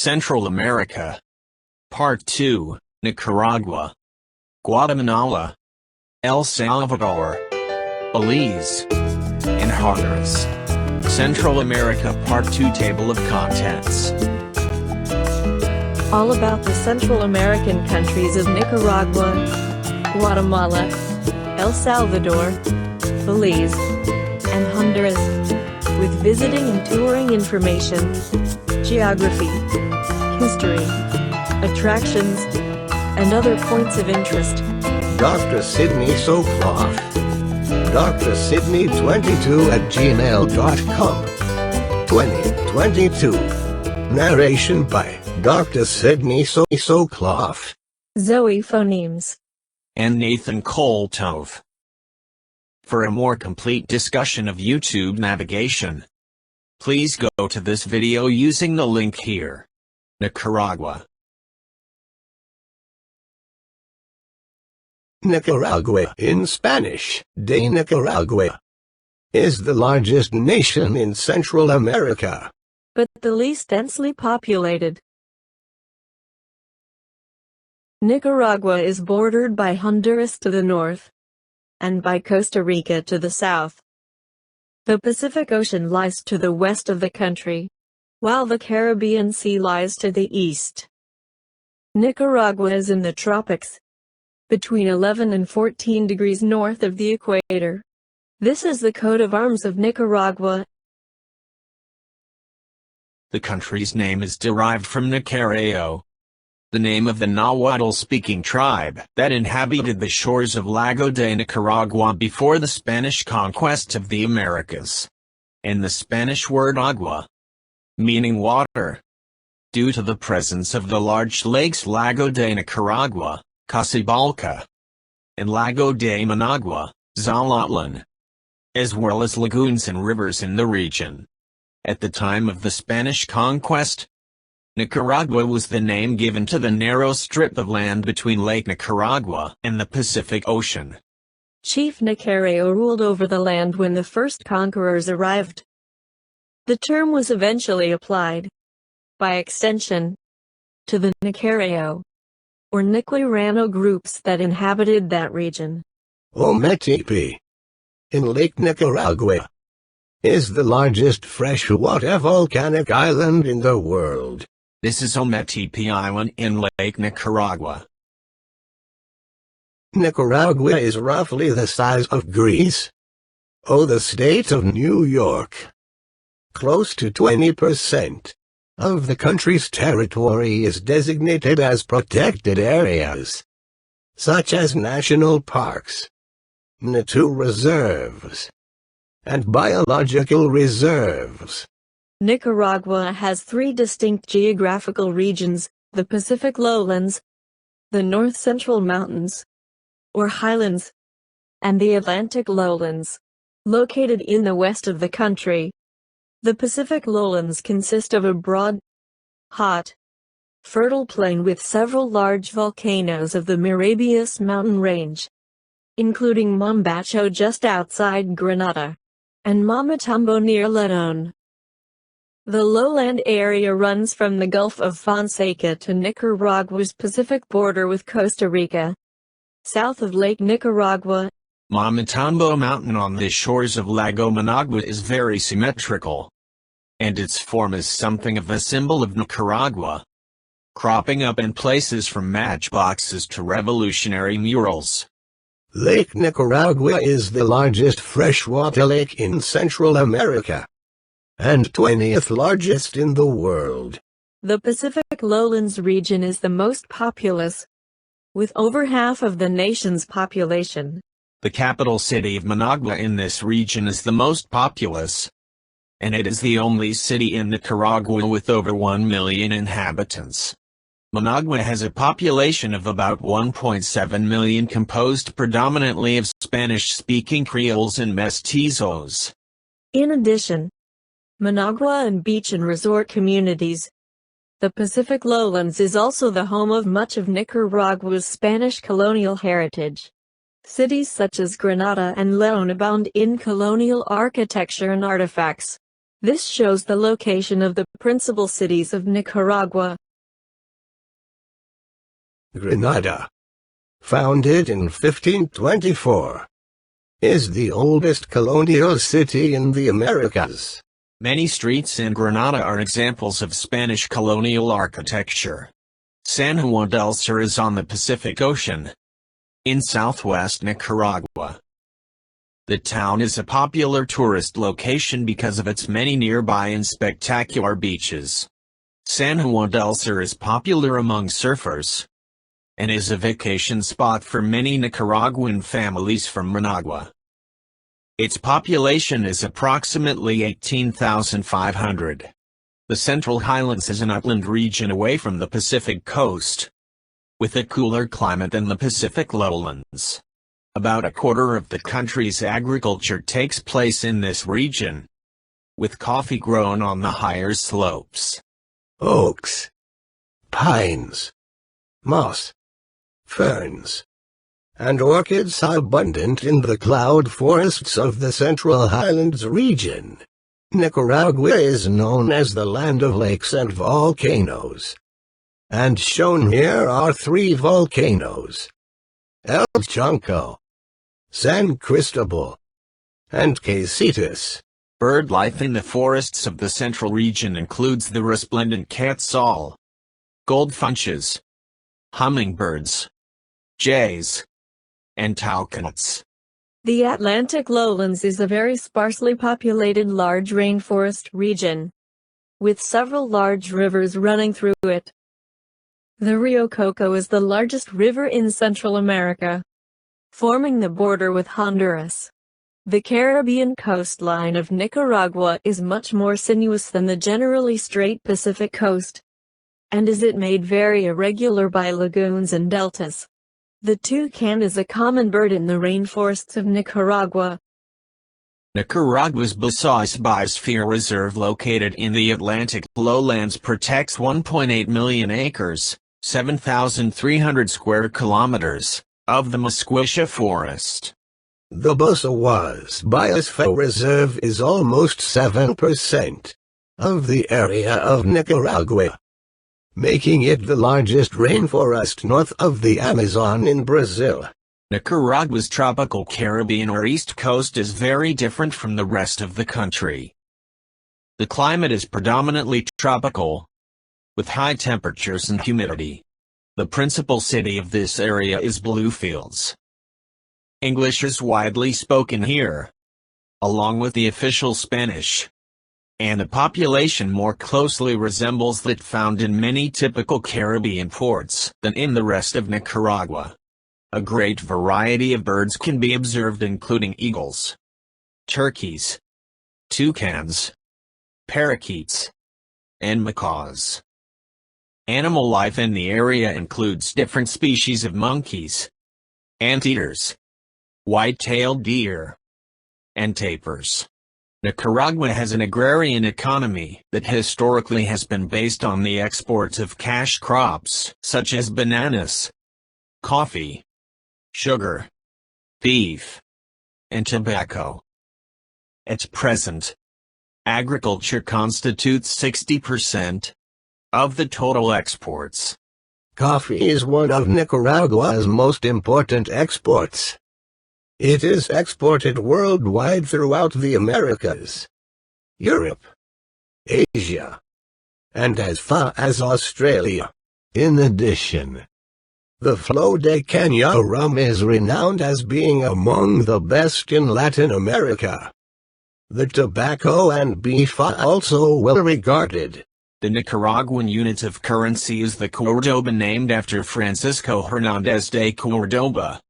Central America. Part 2, Nicaragua, Guatemala, El Salvador, Belize, and Honduras. Central America Part 2 Table of Contents. All about the Central American countries of Nicaragua, Guatemala, El Salvador, Belize, and Honduras, with visiting and touring information, geography, history, attractions, and other points of interest. Dr. Sydney Soclof. Dr. Sydney22@gmail.com. 2022. Narration by Dr. Sydney Soclof. Zoe Phonemes. And Nathan Koltov. For a more complete discussion of YouTube navigation, please go to this video using the link here. Nicaragua. Nicaragua, in Spanish, de Nicaragua, is the largest nation in Central America, but the least densely populated. Nicaragua is bordered by Honduras to the north, and by Costa Rica to the south. The Pacific Ocean lies to the west of the country, while the Caribbean Sea lies to the east. Nicaragua is in the tropics, between 11 and 14 degrees north of the equator. This is the coat of arms of Nicaragua. The country's name is derived from Nicaragua, the name of the Nahuatl-speaking tribe that inhabited the shores of Lago de Nicaragua before the Spanish conquest of the Americas, and the Spanish word agua, meaning water, due to the presence of the large lakes Lago de Nicaragua, Tegucigalpa, and Lago de Managua, Zalotlan, as well as lagoons and rivers in the region. At the time of the Spanish conquest, Nicaragua was the name given to the narrow strip of land between Lake Nicaragua and the Pacific Ocean. Chief Nicaragua ruled over the land when the first conquerors arrived. The term was eventually applied, by extension, to the Nicaragua, or Nicaragua groups that inhabited that region. Ometepe, in Lake Nicaragua, is the largest freshwater volcanic island in the world. This is Ometepe Island in Lake Nicaragua. Nicaragua is roughly the size of Greece, or the state of New York. Close to 20% of the country's territory is designated as protected areas, such as national parks, nature reserves, and biological reserves. Nicaragua has three distinct geographical regions: the Pacific Lowlands, the North Central Mountains, or Highlands, and the Atlantic Lowlands, located in the west of the country. The Pacific Lowlands consist of a broad, hot, fertile plain with several large volcanoes of the Mirabius mountain range, including Mombacho just outside Granada, and Momotombo near León. The lowland area runs from the Gulf of Fonseca to Nicaragua's Pacific border with Costa Rica. South of Lake Nicaragua, Momotombo Mountain on the shores of Lago Managua is very symmetrical, and its form is something of a symbol of Nicaragua, cropping up in places from matchboxes to revolutionary murals. Lake Nicaragua is the largest freshwater lake in Central America, and 20th largest in the world. The Pacific Lowlands region is the most populous, with over half of the nation's population. The capital city of Managua in this region is the most populous, and it is the only city in Nicaragua with over 1 million inhabitants. Managua has a population of about 1.7 million composed predominantly of Spanish-speaking Creoles and Mestizos. In addition, Managua and beach and resort communities. The Pacific Lowlands is also the home of much of Nicaragua's Spanish colonial heritage. Cities such as Granada and León abound in colonial architecture and artifacts. This shows the location of the principal cities of Nicaragua. Granada, founded in 1524, is the oldest colonial city in the Americas. Many streets in Granada are examples of Spanish colonial architecture. San Juan del Sur is on the Pacific Ocean, in southwest Nicaragua. The town is a popular tourist location because of its many nearby and spectacular beaches. San Juan del Sur is popular among surfers, and is a vacation spot for many Nicaraguan families from Managua. Its population is approximately 18,500. The Central Highlands is an upland region away from the Pacific coast, with a cooler climate than the Pacific lowlands. About a quarter of the country's agriculture takes place in this region, with coffee grown on the higher slopes. Oaks, pines, moss, ferns, and orchids are abundant in the cloud forests of the Central Highlands region. Nicaragua is known as the land of lakes and volcanoes. And shown here are 3 volcanoes: El Chonco, San Cristobal, and Casitas. Bird life in the forests of the central region includes the resplendent quetzal, goldfinches, hummingbirds, jays, and toucans. The Atlantic lowlands is a very sparsely populated large rainforest region, with several large rivers running through it. The Rio Coco is the largest river in Central America, forming the border with Honduras. The Caribbean coastline of Nicaragua is much more sinuous than the generally straight Pacific coast, and is made very irregular by lagoons and deltas. The toucan is a common bird in the rainforests of Nicaragua. Nicaragua's Belize Biosphere Reserve, located in the Atlantic lowlands, protects 1.8 million acres, 7,300 square kilometers, of the Musquisha Forest. The Belize Biosphere Reserve is almost 7% of the area of Nicaragua, making it the largest rainforest north of the Amazon in Brazil. Nicaragua's tropical Caribbean or East Coast is very different from the rest of the country. The climate is predominantly tropical, with high temperatures and humidity. The principal city of this area is Bluefields. English is widely spoken here, along with the official Spanish, and the population more closely resembles that found in many typical Caribbean ports than in the rest of Nicaragua. A great variety of birds can be observed, including eagles, turkeys, toucans, parakeets, and macaws. Animal life in the area includes different species of monkeys, anteaters, white-tailed deer, and tapirs. Nicaragua has an agrarian economy that historically has been based on the export of cash crops such as bananas, coffee, sugar, beef, and tobacco. At present, agriculture constitutes 60% of the total exports. Coffee is one of Nicaragua's most important exports. It is exported worldwide throughout the Americas, Europe, Asia, and as far as Australia. In addition, the Flor de Caña rum is renowned as being among the best in Latin America. The tobacco and beef are also well regarded. The Nicaraguan unit of currency is the Cordoba, named after Francisco Hernández de Cordoba,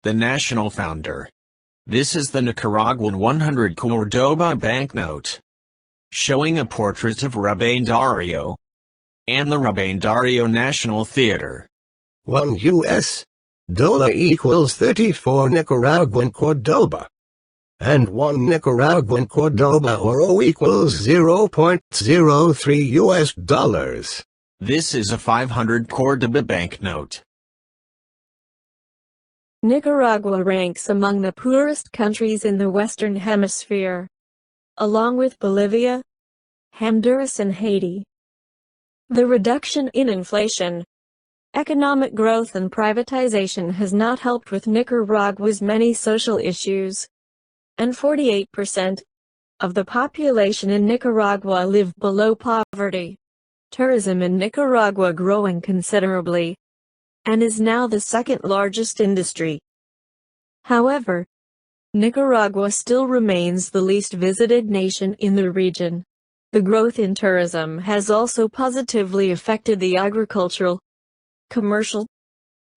the national founder. This is the Nicaraguan 100 Cordoba banknote, showing a portrait of Rubén Darío, and the Rubén Darío National Theater. 1 US dollar equals 34 Nicaraguan Cordoba, and 1 Nicaraguan Cordoba oro equals 0.03 US dollars. This is a 500 Cordoba banknote. Nicaragua ranks among the poorest countries in the Western Hemisphere. along with Bolivia, Honduras and Haiti. The reduction in inflation, economic growth and privatization has not helped with Nicaragua's many social issues, and 48% of the population in Nicaragua live below poverty. Tourism in Nicaragua growing considerably, and is now the second largest industry. However, Nicaragua still remains the least visited nation in the region. The growth in tourism has also positively affected the agricultural, commercial,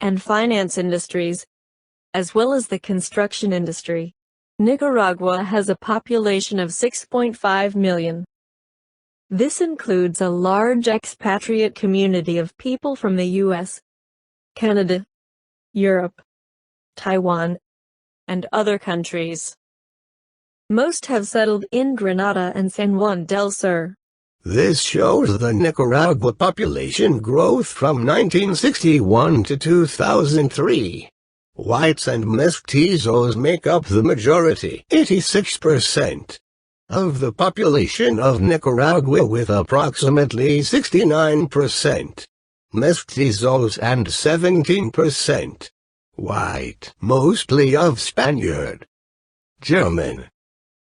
and finance industries, as well as the construction industry. Nicaragua has a population of 6.5 million. This includes a large expatriate community of people from the U.S., Canada, Europe, Taiwan, and other countries. Most have settled in Grenada and San Juan del Sur. This shows the Nicaragua population growth from 1961 to 2003. Whites and mestizos make up the majority, 86%, of the population of Nicaragua, with approximately 69% mestizos and 17% white, mostly of Spaniard, German,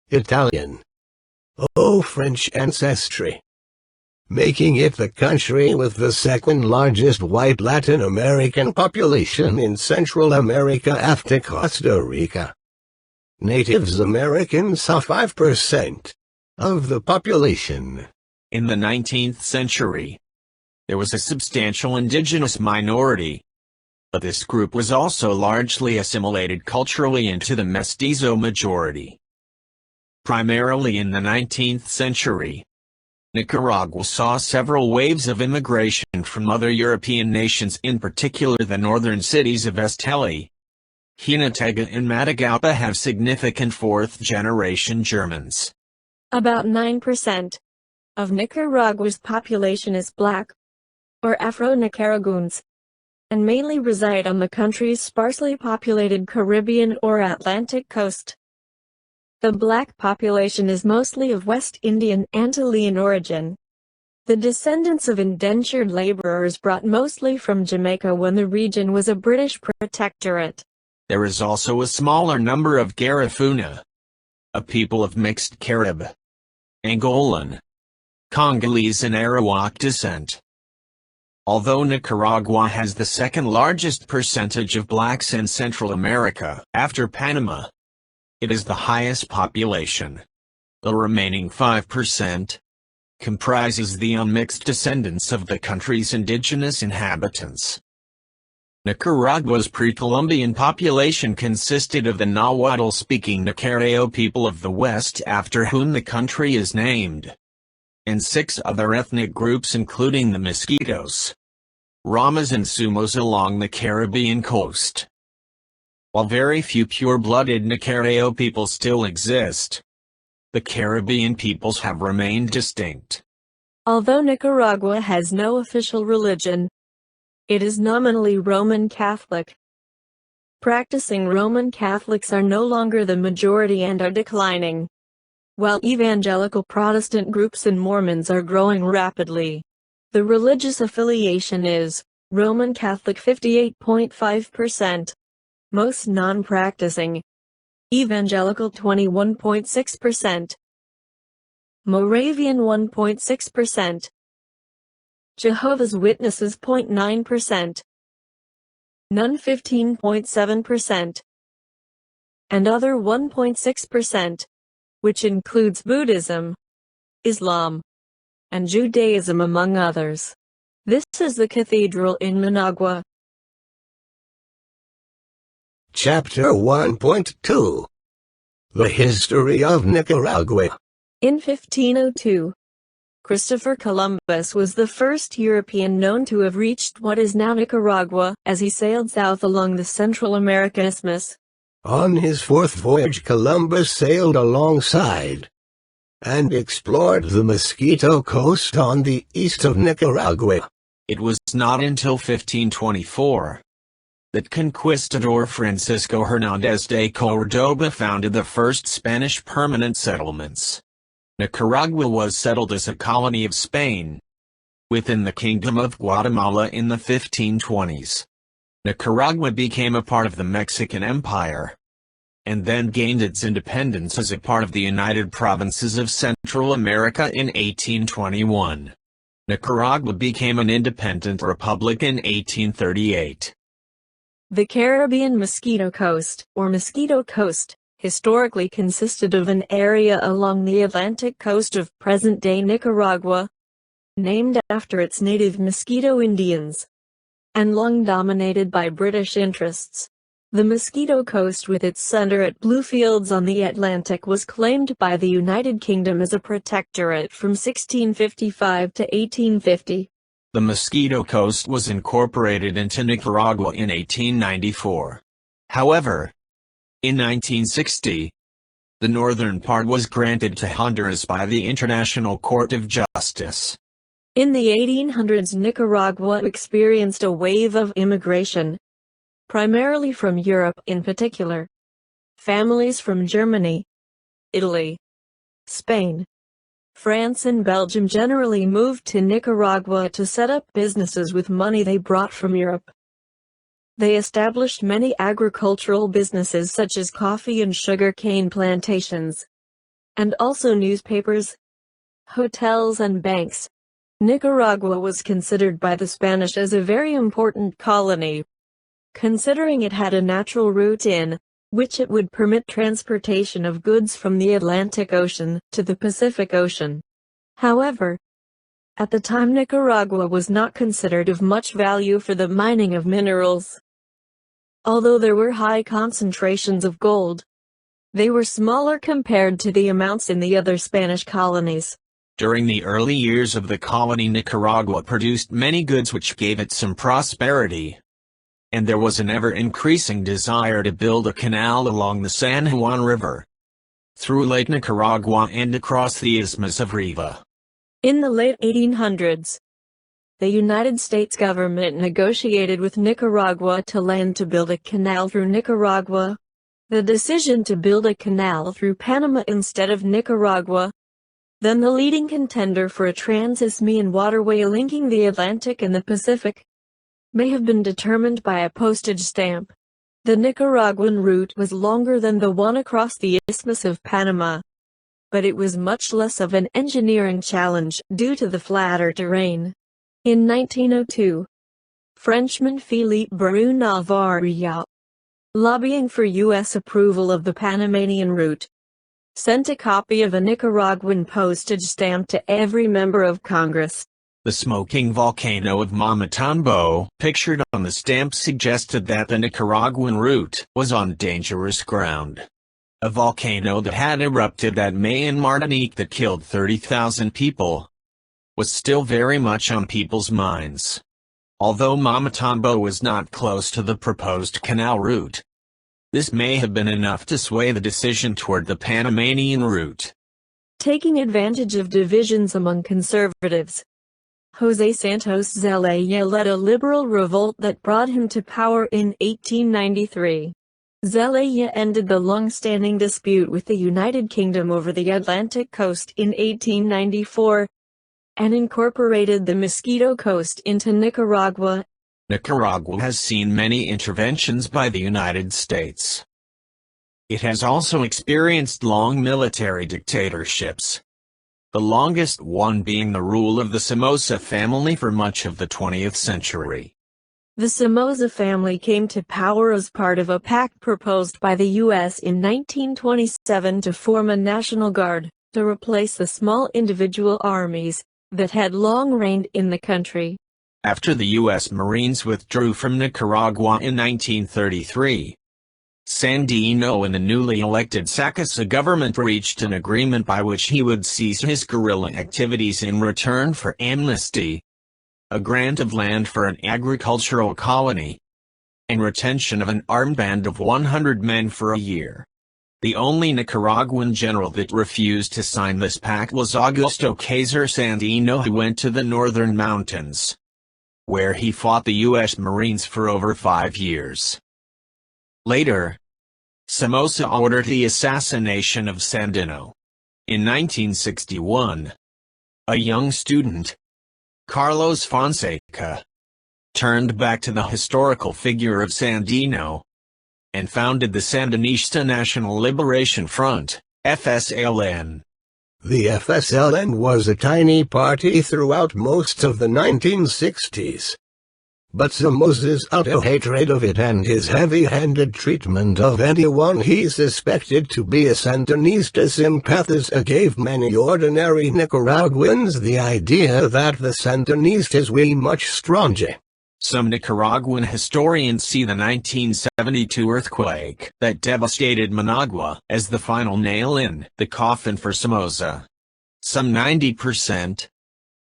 Italian, or French ancestry, making it the country with the second largest white Latin American population in Central America after Costa Rica. Natives Americans are 5% of the population. In the 19th century, there was a substantial indigenous minority, but this group was also largely assimilated culturally into the mestizo majority. Primarily in the 19th century, Nicaragua saw several waves of immigration from other European nations, in particular the northern cities of Esteli, Jinotega and Matagalpa have significant fourth-generation Germans. About 9% of Nicaragua's population is black, or Afro-Nicaraguans, and mainly reside on the country's sparsely populated Caribbean or Atlantic coast. The black population is mostly of West Indian Antillean origin. The descendants of indentured laborers brought mostly from Jamaica when the region was a British protectorate. There is also a smaller number of Garifuna, a people of mixed Carib, Angolan, Congolese and Arawak descent. Although Nicaragua has the second largest percentage of blacks in Central America, after Panama, it is the highest population. The remaining 5% comprises the unmixed descendants of the country's indigenous inhabitants. Nicaragua's pre-Columbian population consisted of the Nahuatl-speaking Nicaragua people of the West, after whom the country is named, and 6 other ethnic groups including the Mosquitos, Ramas and Sumos along the Caribbean coast. While very few pure-blooded Nicaragua people still exist, the Caribbean peoples have remained distinct. Although Nicaragua has no official religion, it is nominally Roman Catholic. Practicing Roman Catholics are no longer the majority and are declining, while evangelical Protestant groups and Mormons are growing rapidly. The religious affiliation is Roman Catholic 58.5%, most non-practicing, evangelical 21.6%, Moravian 1.6%, Jehovah's Witnesses 0.9%, Nun 15.7%, and other 1.6%, which includes Buddhism, Islam, and Judaism among others. This is the cathedral in Managua. Chapter 1.2 The History of Nicaragua. In 1502, Christopher Columbus was the first European known to have reached what is now Nicaragua, as he sailed south along the Central American Isthmus. On his 4th voyage, Columbus sailed alongside and explored the Mosquito Coast on the east of Nicaragua. It was not until 1524 that Conquistador Francisco Hernández de Córdoba founded the first Spanish permanent settlements. Nicaragua was settled as a colony of Spain within the Kingdom of Guatemala in the 1520s. Nicaragua became a part of the Mexican Empire, and then gained its independence as a part of the United Provinces of Central America in 1821. Nicaragua became an independent republic in 1838. The Caribbean Mosquito Coast, or Mosquito Coast, historically consisted of an area along the Atlantic coast of present-day Nicaragua, named after its native Mosquito Indians, and long dominated by British interests. The Mosquito Coast, with its center at Bluefields on the Atlantic, was claimed by the United Kingdom as a protectorate from 1655 to 1850. The Mosquito Coast was incorporated into Nicaragua in 1894. However, in 1960, the northern part was granted to Honduras by the International Court of Justice. In the 1800s, Nicaragua experienced a wave of immigration, primarily from Europe in particular. Families from Germany, Italy, Spain, France and Belgium generally moved to Nicaragua to set up businesses with money they brought from Europe. They established many agricultural businesses such as coffee and sugar cane plantations, and also newspapers, hotels and banks. Nicaragua was considered by the Spanish as a very important colony, considering it had a natural route in which it would permit transportation of goods from the Atlantic Ocean to the Pacific Ocean. However, at the time Nicaragua was not considered of much value for the mining of minerals. Although there were high concentrations of gold, they were smaller compared to the amounts in the other Spanish colonies. During the early years of the colony, Nicaragua produced many goods which gave it some prosperity, and there was an ever-increasing desire to build a canal along the San Juan River, through Lake Nicaragua and across the Isthmus of Riva. In the late 1800s, the United States government negotiated with Nicaragua to land to build a canal through Nicaragua. The decision to build a canal through Panama instead of Nicaragua, then the leading contender for a trans-Isthmian waterway linking the Atlantic and the Pacific, may have been determined by a postage stamp. The Nicaraguan route was longer than the one across the Isthmus of Panama, but it was much less of an engineering challenge due to the flatter terrain. In 1902, Frenchman Philippe Barrou Navarre, lobbying for U.S. approval of the Panamanian route, sent a copy of a Nicaraguan postage stamp to every member of Congress. The smoking volcano of Mamatambo, pictured on the stamp, suggested that the Nicaraguan route was on dangerous ground. A volcano that had erupted that May in Martinique that killed 30,000 people was still very much on people's minds. Although Mamatambo was not close to the proposed canal route, this may have been enough to sway the decision toward the Panamanian route. Taking advantage of divisions among conservatives, José Santos Zelaya led a liberal revolt that brought him to power in 1893. Zelaya ended the long-standing dispute with the United Kingdom over the Atlantic coast in 1894, and incorporated the Mosquito Coast into Nicaragua. Nicaragua has seen many interventions by the United States. It has also experienced long military dictatorships, the longest one being the rule of the Somoza family for much of the 20th century. The Somoza family came to power as part of a pact proposed by the U.S. in 1927 to form a National Guard, to replace the small individual armies that had long reigned in the country. After the U.S. Marines withdrew from Nicaragua in 1933, Sandino and the newly elected Sacasa government reached an agreement by which he would cease his guerrilla activities in return for amnesty, a grant of land for an agricultural colony, and retention of an armed band of 100 men for a year. The only Nicaraguan general that refused to sign this pact was Augusto Caesar Sandino, who went to the northern mountains, where he fought the U.S. Marines for over 5 years. Later, Somoza ordered the assassination of Sandino. In 1961, a young student, Carlos Fonseca, turned back to the historical figure of Sandino and founded the Sandinista National Liberation Front, FSLN. The FSLN was a tiny party throughout most of the 1960s. But Somoza's utter hatred of it and his heavy-handed treatment of anyone he suspected to be a Sandinista sympathizer gave many ordinary Nicaraguans the idea that the Sandinistas were much stronger. Some Nicaraguan historians see the 1972 earthquake that devastated Managua as the final nail in the coffin for Somoza. Some 90%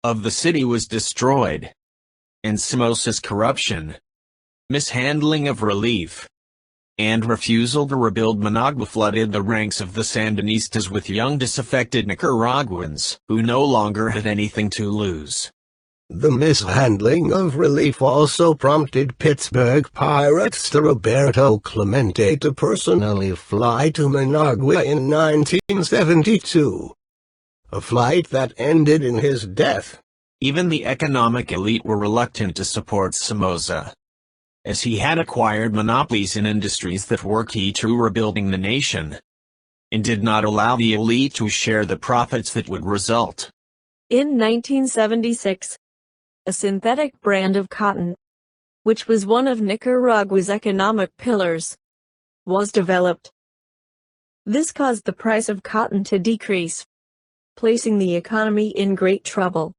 of the city was destroyed, and Somoza's corruption, mishandling of relief, and refusal to rebuild Managua flooded the ranks of the Sandinistas with young disaffected Nicaraguans who no longer had anything to lose. The mishandling of relief also prompted Pittsburgh Pirates star Roberto Clemente to personally fly to Managua in 1972. A flight that ended in his death. Even the economic elite were reluctant to support Somoza, as he had acquired monopolies in industries that were key to rebuilding the nation, and did not allow the elite to share the profits that would result. In 1976, a synthetic brand of cotton, which was one of Nicaragua's economic pillars, was developed. This caused the price of cotton to decrease, placing the economy in great trouble.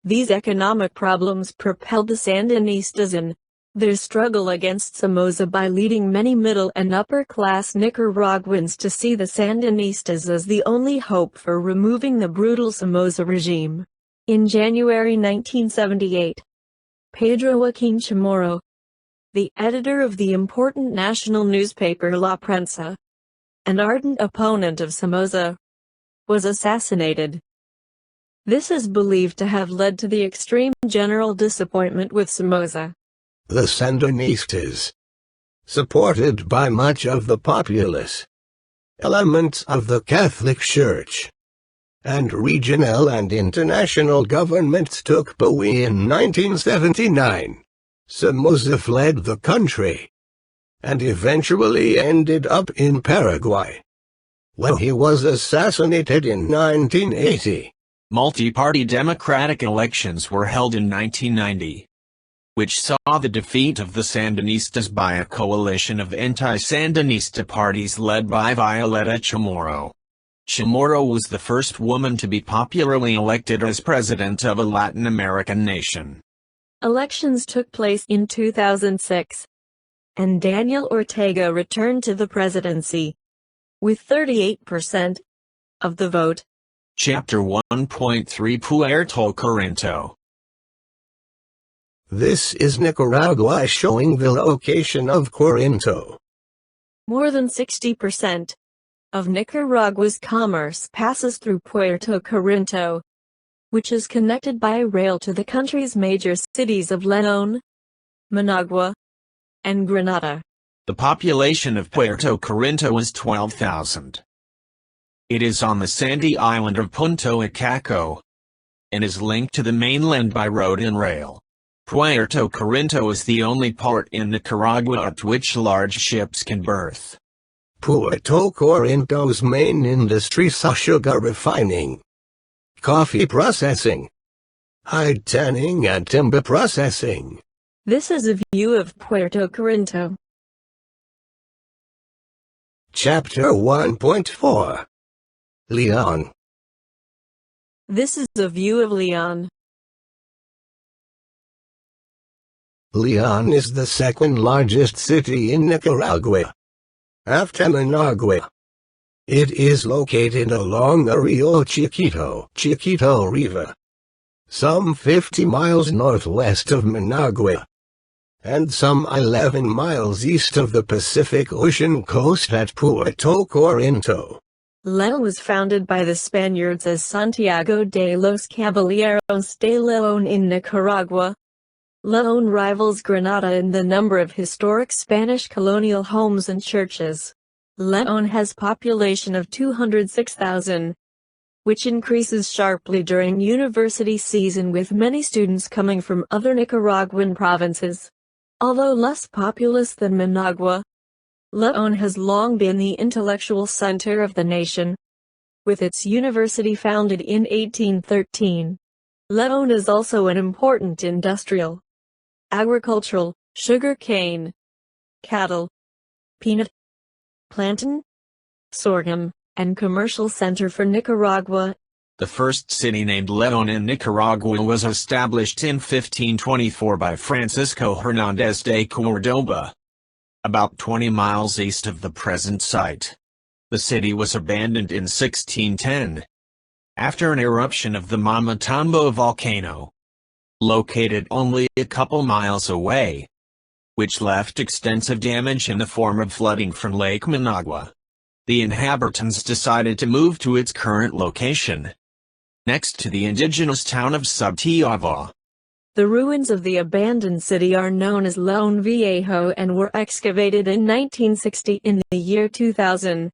These economic problems propelled the Sandinistas in their struggle against Somoza by leading many middle and upper-class Nicaraguans to see the Sandinistas as the only hope for removing the brutal Somoza regime. In January 1978, Pedro Joaquin Chamorro, the editor of the important national newspaper La Prensa, an ardent opponent of Somoza, was assassinated. This is believed to have led to the extreme general disappointment with Somoza. The Sandinistas, supported by much of the populace, elements of the Catholic Church, and regional and international governments took power in 1979. Somoza fled the country, and eventually ended up in Paraguay, where he was assassinated in 1980. Multi-party democratic elections were held in 1990, which saw the defeat of the Sandinistas by a coalition of anti-Sandinista parties led by Violeta Chamorro. Chamorro was the first woman to be popularly elected as president of a Latin American nation. Elections took place in 2006, and Daniel Ortega returned to the presidency, with 38% of the vote. Chapter 1.3 Puerto Corinto. This is Nicaragua showing the location of Corinto. More than 60% of Nicaragua's commerce passes through Puerto Corinto, which is connected by rail to the country's major cities of León, Managua, and Granada. The population of Puerto Corinto is 12,000. It is on the sandy island of Punto Icaco, and is linked to the mainland by road and rail. Puerto Corinto is the only port in Nicaragua at which large ships can berth. Puerto Corinto's main industries are sugar refining, coffee processing, hide tanning and timber processing. This is a view of Puerto Corinto. Chapter 1.4 León. This is a view of León. León is the second largest city in Nicaragua, after Managua. It is located along the Rio Chiquito River, some 50 miles northwest of Managua, and some 11 miles east of the Pacific Ocean coast at Puerto Corinto. León was founded by the Spaniards as Santiago de los Caballeros de León in Nicaragua. León rivals Granada in the number of historic Spanish colonial homes and churches. León has population of 206,000. which increases sharply during university season with many students coming from other Nicaraguan provinces. Although less populous than Managua, León has long been the intellectual center of the nation, with its university founded in 1813. León is also an important industrial, agricultural, sugar cane, cattle, peanut, plantain, sorghum, and commercial center for Nicaragua. The first city named León in Nicaragua was established in 1524 by Francisco Hernández de Córdoba, about 20 miles east of the present site. The city was abandoned in 1610, after an eruption of the Mamatambo volcano, located only a couple miles away, which left extensive damage in the form of flooding from Lake Managua. The inhabitants decided to move to its current location, next to the indigenous town of Subtiava. The ruins of the abandoned city are known as León Viejo and were excavated in 1960. In the year 2000,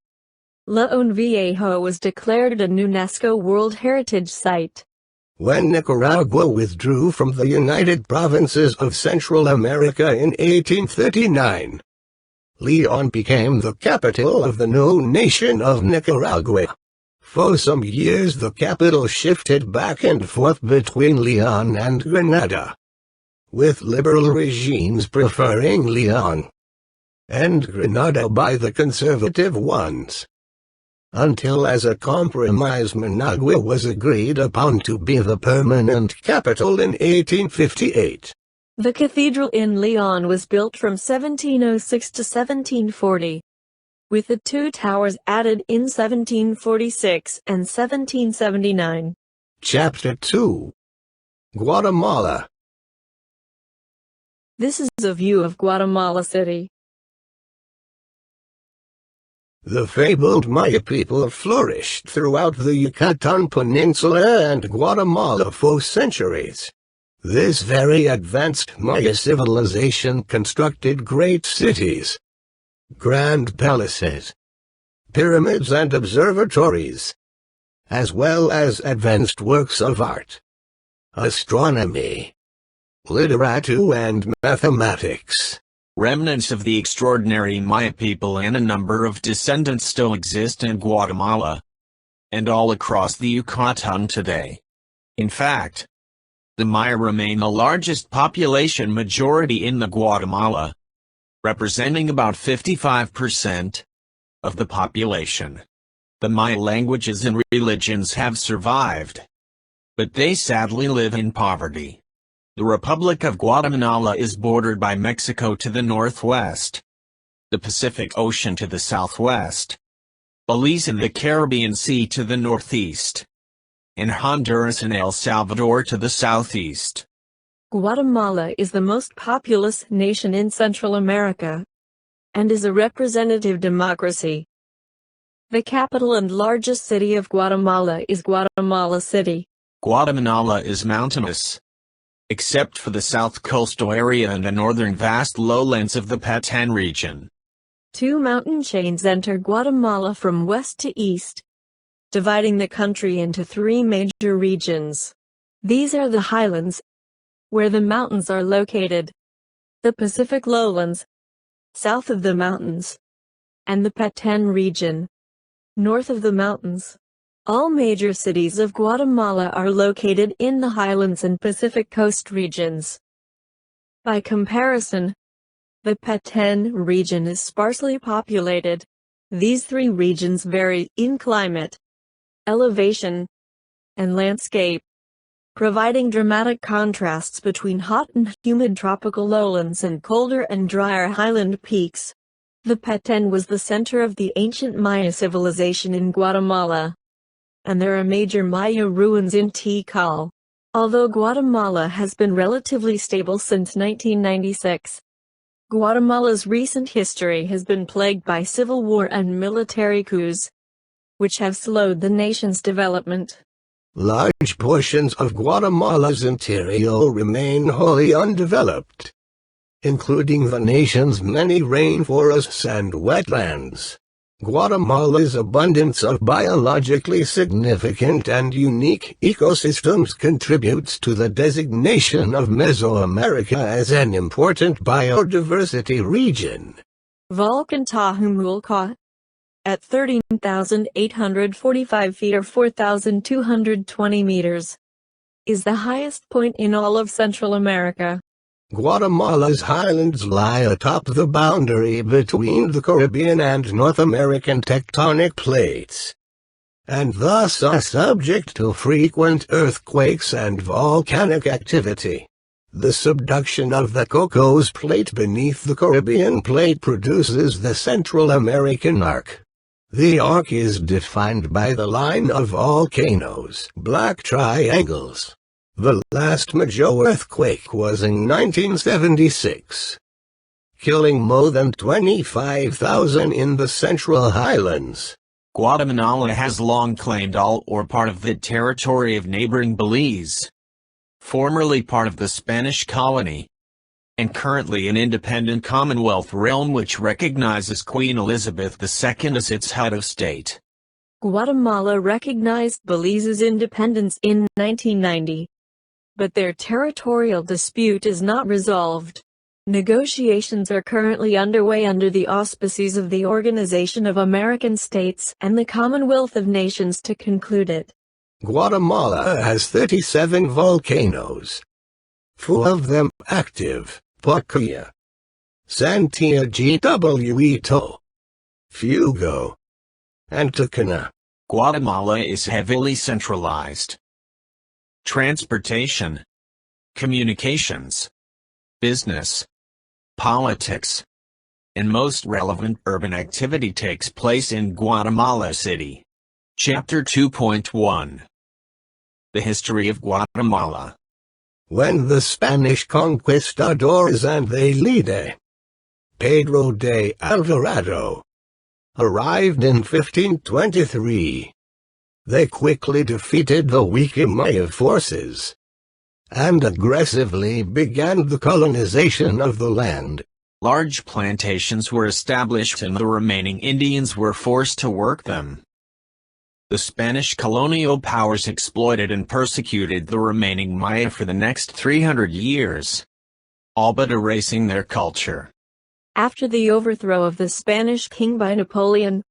León Viejo was declared an UNESCO World Heritage Site. When Nicaragua withdrew from the United Provinces of Central America in 1839, León became the capital of the new nation of Nicaragua. For some years the capital shifted back and forth between León and Granada, with liberal regimes preferring León, and Granada by the conservative ones, until as a compromise Managua was agreed upon to be the permanent capital in 1858. The cathedral in León was built from 1706 to 1740, with the two towers added in 1746 and 1779. Chapter 2. Guatemala. This is a view of Guatemala City. The fabled Maya people flourished throughout the Yucatan Peninsula and Guatemala for centuries. This very advanced Maya civilization constructed great cities, grand palaces, pyramids and observatories, as well as advanced works of art, astronomy, literature and mathematics. Remnants of the extraordinary Maya people and a number of descendants still exist in Guatemala, and all across the Yucatan today. In fact, the Maya remain the largest population majority in the Guatemala, representing about 55% of the population. The Maya languages and religions have survived, but they sadly live in poverty. The Republic of Guatemala is bordered by Mexico to the northwest, the Pacific Ocean to the southwest, Belize and the Caribbean Sea to the northeast, and Honduras and El Salvador to the southeast. Guatemala is the most populous nation in Central America, and is a representative democracy. The capital and largest city of Guatemala is Guatemala City. Guatemala is mountainous, except for the south coastal area and the northern vast lowlands of the Petén region. Two mountain chains enter Guatemala from west to east, dividing the country into three major regions. These are the highlands, where the mountains are located, the Pacific lowlands, south of the mountains, and the Petén region, north of the mountains. All major cities of Guatemala are located in the highlands and Pacific coast regions. By comparison, the Petén region is sparsely populated. These three regions vary in climate, elevation, and landscape, providing dramatic contrasts between hot and humid tropical lowlands and colder and drier highland peaks. The Petén was the center of the ancient Maya civilization in Guatemala, and there are major Maya ruins in Tikal. Although Guatemala has been relatively stable since 1996, Guatemala's recent history has been plagued by civil war and military coups, which have slowed the nation's development. Large portions of Guatemala's interior remain wholly undeveloped, including the nation's many rainforests and wetlands. Guatemala's abundance of biologically significant and unique ecosystems contributes to the designation of Mesoamerica as an important biodiversity region. Volcan Tazumal, at 13,845 feet or 4,220 meters, is the highest point in all of Central America. Guatemala's highlands lie atop the boundary between the Caribbean and North American tectonic plates, and thus are subject to frequent earthquakes and volcanic activity. The subduction of the Cocos Plate beneath the Caribbean Plate produces the Central American Arc. The arc is defined by the line of volcanoes, black triangles. The last major earthquake was in 1976, killing more than 25,000 in the Central Highlands. Guatemala has long claimed all or part of the territory of neighboring Belize, formerly part of the Spanish colony, and currently an independent Commonwealth realm which recognizes Queen Elizabeth II as its head of state. Guatemala recognized Belize's independence in 1990. But their territorial dispute is not resolved. Negotiations are currently underway under the auspices of the Organization of American States and the Commonwealth of Nations to conclude it. Guatemala has 37 volcanoes, 4 of them active: Paquia, Santiago, Fuego, and Tacana. Guatemala is heavily centralized. Transportation, communications, business, politics, and most relevant urban activity takes place in Guatemala City. Chapter 2.1 The History of Guatemala. When the Spanish conquistadors and their leader, Pedro de Alvarado, arrived in 1523, they quickly defeated the weak Maya forces and aggressively began the colonization of the land. Large plantations were established and the remaining Indians were forced to work them. The Spanish colonial powers exploited and persecuted the remaining Maya for the next 300 years, all but erasing their culture. After the overthrow of the Spanish king by Napoleon,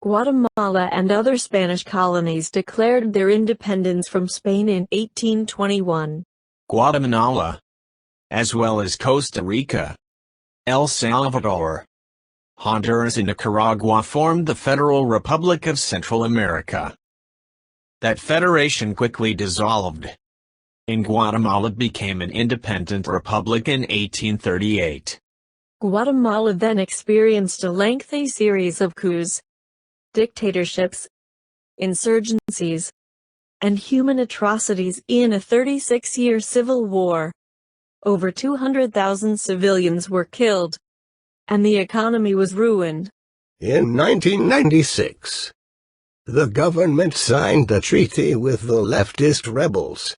Guatemala and other Spanish colonies declared their independence from Spain in 1821. Guatemala, as well as Costa Rica, El Salvador, Honduras and Nicaragua formed the Federal Republic of Central America. That federation quickly dissolved, and Guatemala became an independent republic in 1838. Guatemala then experienced a lengthy series of coups, dictatorships, insurgencies, and human atrocities in a 36-year civil war. Over 200,000 civilians were killed, and the economy was ruined. In 1996, the government signed a treaty with the leftist rebels,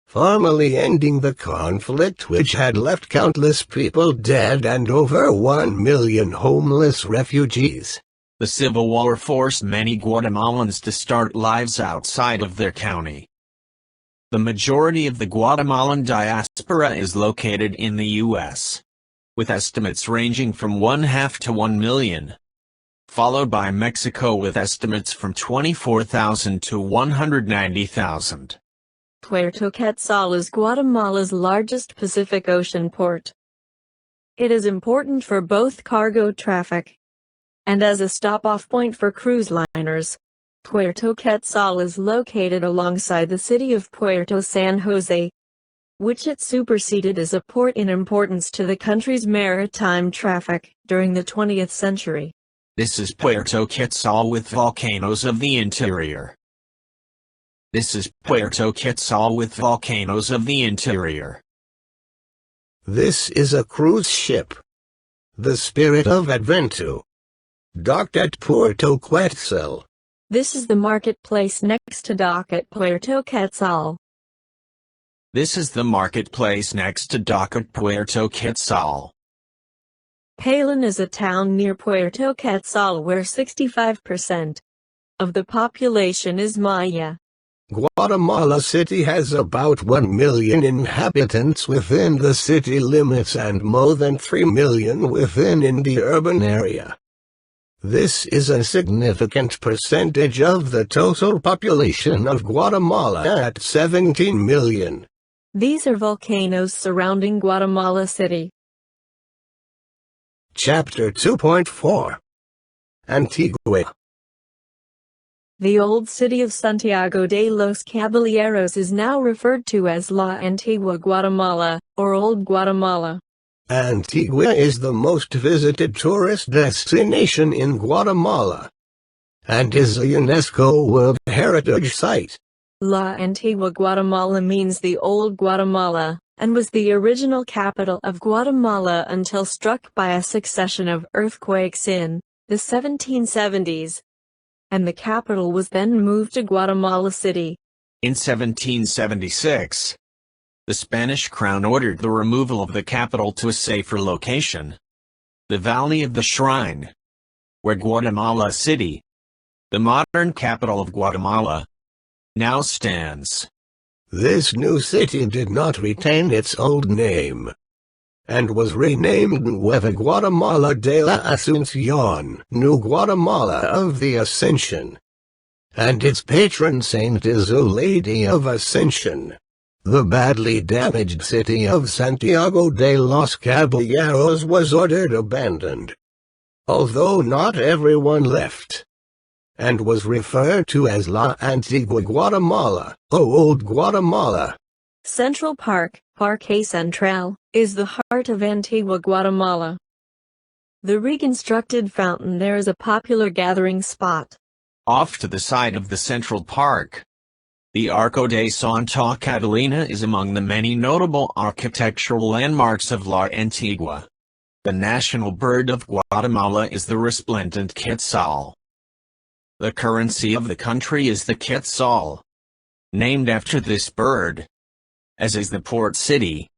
formally ending the conflict which had left countless people dead and over 1 million homeless refugees. The Civil War forced many Guatemalans to start lives outside of their county. The majority of the Guatemalan diaspora is located in the U.S., with estimates ranging from 1/2 to 1 million, followed by Mexico with estimates from 24,000 to 190,000. Puerto Quetzal is Guatemala's largest Pacific Ocean port. It is important for both cargo traffic and as a stop-off point for cruise liners. Puerto Quetzal is located alongside the city of Puerto San Jose, which it superseded as a port in importance to the country's maritime traffic during the 20th century. This is Puerto Quetzal with volcanoes of the interior. This is Puerto Quetzal with volcanoes of the interior. This is a cruise ship, the Spirit of Adventu, docked at Puerto Quetzal. This is the marketplace next to dock at Puerto Quetzal. This is the marketplace next to dock at Puerto Quetzal. Palan is a town near Puerto Quetzal where 65% of the population is Maya. Guatemala City has about 1 million inhabitants within the city limits and more than 3 million within the urban area. This is a significant percentage of the total population of Guatemala at 17 million. These are volcanoes surrounding Guatemala City. Chapter 2.4 Antigua. The old city of Santiago de los Caballeros is now referred to as La Antigua Guatemala, or Old Guatemala. Antigua is the most visited tourist destination in Guatemala, and is a UNESCO World Heritage Site. La Antigua Guatemala means the Old Guatemala, and was the original capital of Guatemala until struck by a succession of earthquakes in the 1770s, and the capital was then moved to Guatemala City. In 1776, the Spanish crown ordered the removal of the capital to a safer location, the Valley of the Shrine, where Guatemala City, the modern capital of Guatemala, now stands. This new city did not retain its old name, and was renamed Nueva Guatemala de la Asunción, New Guatemala of the Ascension, and its patron saint is a Lady of Ascension. The badly damaged city of Santiago de los Caballeros was ordered abandoned, although not everyone left, and was referred to as La Antigua Guatemala, or Old Guatemala. Central Park, Parque Central, is the heart of Antigua Guatemala. The reconstructed fountain there is a popular gathering spot. Off to the side of the Central Park, the Arco de Santa Catalina is among the many notable architectural landmarks of La Antigua. The national bird of Guatemala is the resplendent quetzal. The currency of the country is the Quetzal, named after this bird, as is the port city,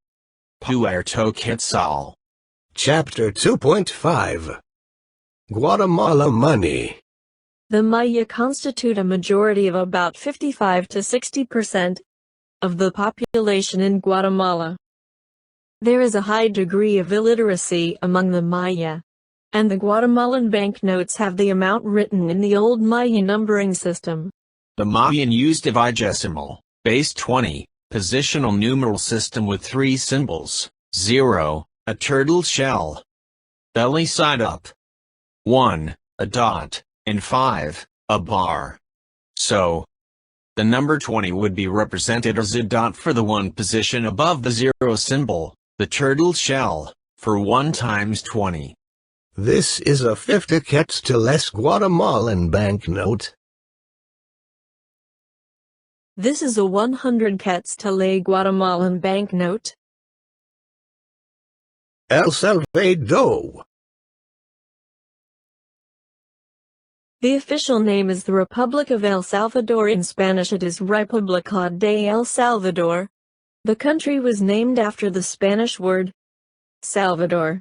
Puerto Quetzal. Chapter 2.5 Guatemala Money. The Maya constitute a majority of about 55 to 60% of the population in Guatemala. There is a high degree of illiteracy among the Maya, and the Guatemalan banknotes have the amount written in the old Maya numbering system. The Mayan used a vigesimal, base 20, positional numeral system with 3 symbols: 0, a turtle shell, belly side up, 1, a dot, and 5, a bar. So, the number 20 would be represented as a dot for the 1 position above the 0 symbol, the turtle shell, for 1 times 20. This is a 50 quetzales Guatemalan banknote. This is a 100 quetzal Guatemalan banknote. El Salvador. The official name is the Republic of El Salvador. In Spanish it is República de El Salvador. The country was named after the Spanish word Salvador,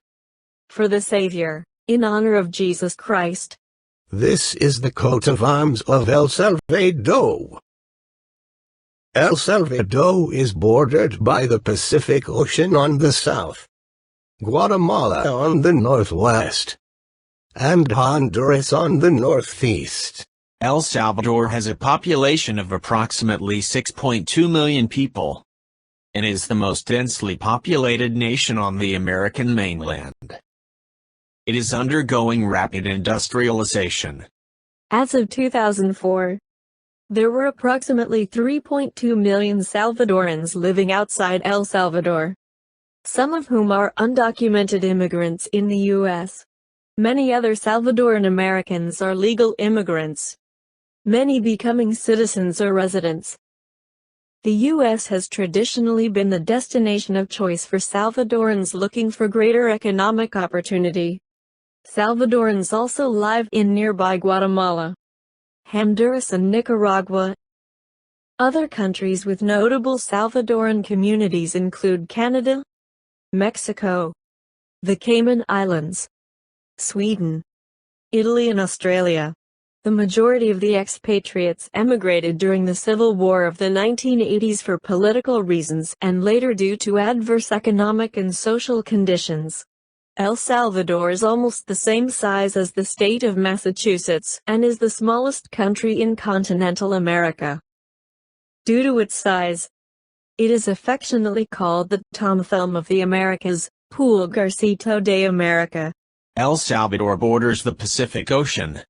for the Savior, in honor of Jesus Christ. This is the coat of arms of El Salvador. El Salvador is bordered by the Pacific Ocean on the south, Guatemala on the northwest, and Honduras on the northeast. El Salvador has a population of approximately 6.2 million people, and is the most densely populated nation on the American mainland. It is undergoing rapid industrialization. As of 2004, there were approximately 3.2 million Salvadorans living outside El Salvador, some of whom are undocumented immigrants in the U.S. Many other Salvadoran Americans are legal immigrants, many becoming citizens or residents. The U.S. has traditionally been the destination of choice for Salvadorans looking for greater economic opportunity. Salvadorans also live in nearby Guatemala, Honduras and Nicaragua. Other countries with notable Salvadoran communities include Canada, Mexico, the Cayman Islands, Sweden, Italy and Australia. The majority of the expatriates emigrated during the Civil War of the 1980s for political reasons and later due to adverse economic and social conditions. El Salvador is almost the same size as the state of Massachusetts and is the smallest country in continental America. Due to its size, it is affectionately called the Tom Thumb of the Americas, Pulgarcito de America. El Salvador borders the Pacific Ocean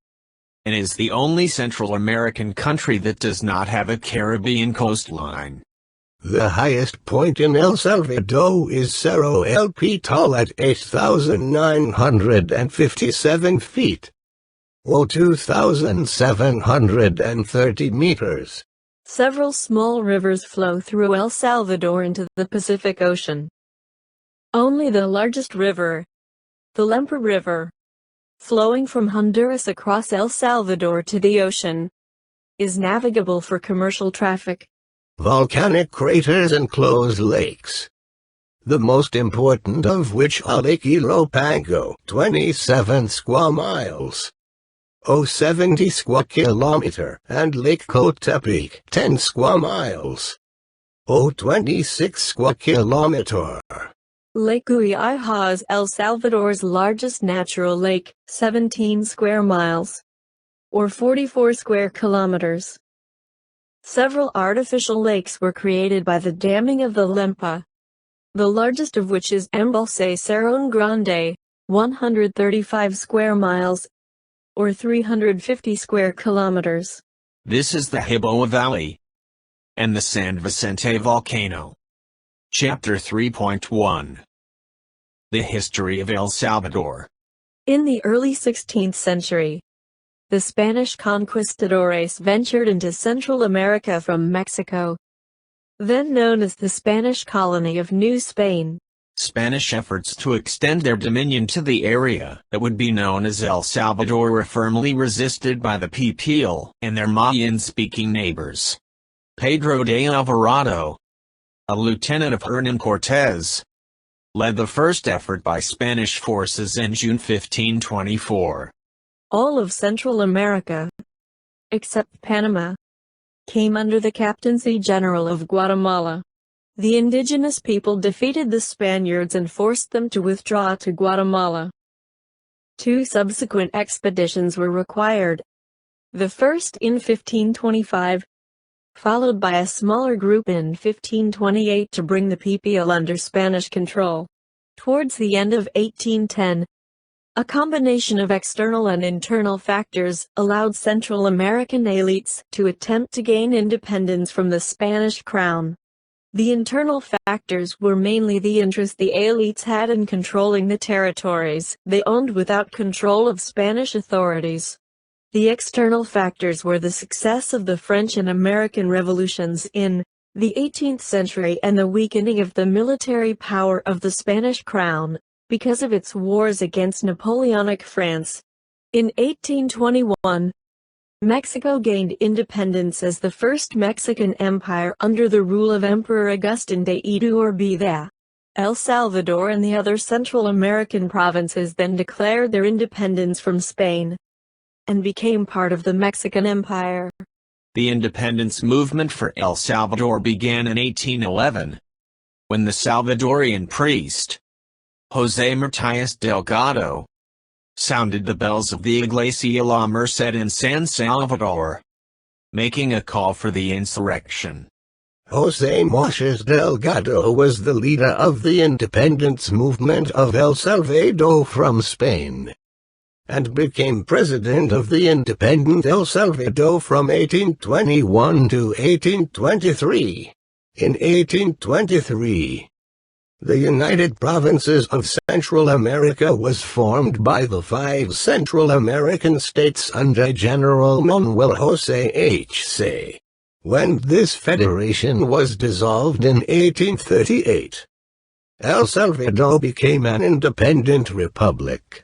and is the only Central American country that does not have a Caribbean coastline. The highest point in El Salvador is Cerro El Pital at 8,957 feet, or 2,730 meters. Several small rivers flow through El Salvador into the Pacific Ocean. Only the largest river, the Lempa River, flowing from Honduras across El Salvador to the ocean, is navigable for commercial traffic. Volcanic craters enclose lakes, the most important of which are Lake Ilopango, 27 square miles, 70 square kilometer, and Lake Cotepeque, 10 square miles, 26 square kilometer. Lake Guaiha is El Salvador's largest natural lake, 17 square miles, or 44 square kilometers. Several artificial lakes were created by the damming of the Lempa, the largest of which is Embalse Cerro Grande, 135 square miles, or 350 square kilometers. This is the Hiboa Valley and the San Vicente volcano. Chapter 3.1 The History of El Salvador. In the early 16th century, the Spanish conquistadores ventured into Central America from Mexico, then known as the Spanish colony of New Spain. Spanish efforts to extend their dominion to the area that would be known as El Salvador were firmly resisted by the people and their Mayan-speaking neighbors. Pedro de Alvarado, a lieutenant of Hernán Cortés, led the first effort by Spanish forces in June 1524. All of Central America, except Panama, came under the Captaincy General of Guatemala. The indigenous people defeated the Spaniards and forced them to withdraw to Guatemala. 2 subsequent expeditions were required, the first in 1525, followed by a smaller group in 1528 to bring the people under Spanish control. Towards the end of 1810, a combination of external and internal factors allowed Central American elites to attempt to gain independence from the Spanish crown. The internal factors were mainly the interest the elites had in controlling the territories they owned without control of Spanish authorities. The external factors were the success of the French and American revolutions in the 18th century and the weakening of the military power of the Spanish crown because of its wars against Napoleonic France. In 1821, Mexico gained independence as the first Mexican empire under the rule of Emperor Agustin de Iturbide. El Salvador and the other Central American provinces then declared their independence from Spain and became part of the Mexican Empire. The independence movement for El Salvador began in 1811, when the Salvadorian priest, José Matías Delgado, sounded the bells of the Iglesia La Merced in San Salvador, making a call for the insurrection. José Matías Delgado was the leader of the independence movement of El Salvador from Spain, and became president of the independent El Salvador from 1821 to 1823. In 1823, the United Provinces of Central America was formed by the 5 Central American states under General Manuel José H.C. When this federation was dissolved in 1838, El Salvador became an independent republic.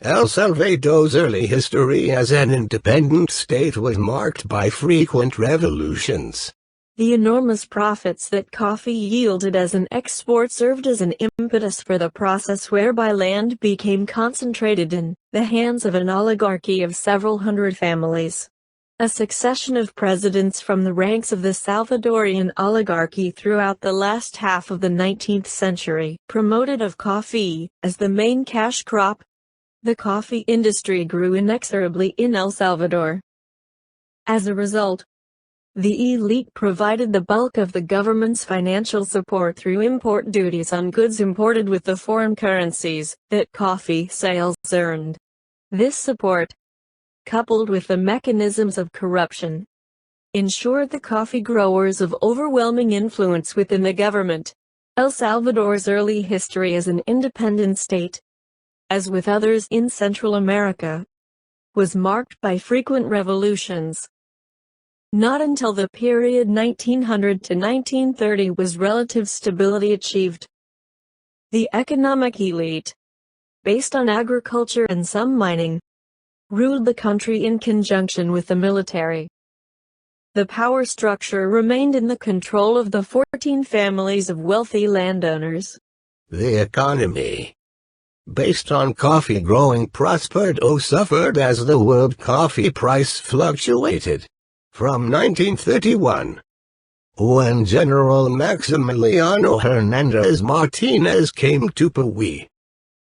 El Salvador's early history as an independent state was marked by frequent revolutions, The enormous profits that coffee yielded as an export served as an impetus for the process whereby land became concentrated in the hands of an oligarchy of several hundred families. A succession of presidents from the ranks of the Salvadorian oligarchy throughout the last half of the 19th century promoted of coffee as the main cash crop. The coffee industry grew inexorably in El Salvador. As a result, the elite provided the bulk of the government's financial support through import duties on goods imported with the foreign currencies that coffee sales earned. This support, coupled with the mechanisms of corruption, ensured the coffee growers of overwhelming influence within the government. El Salvador's early history as an independent state, as with others in Central America, was marked by frequent revolutions. Not until the period 1900 to 1930 was relative stability achieved. The economic elite, based on agriculture and some mining, ruled the country in conjunction with the military. The power structure remained in the control of the 14 families of wealthy landowners. The economy, based on coffee growing, prospered or suffered as the world coffee price fluctuated. From 1931, when General Maximiliano Hernandez Martinez came to Peru,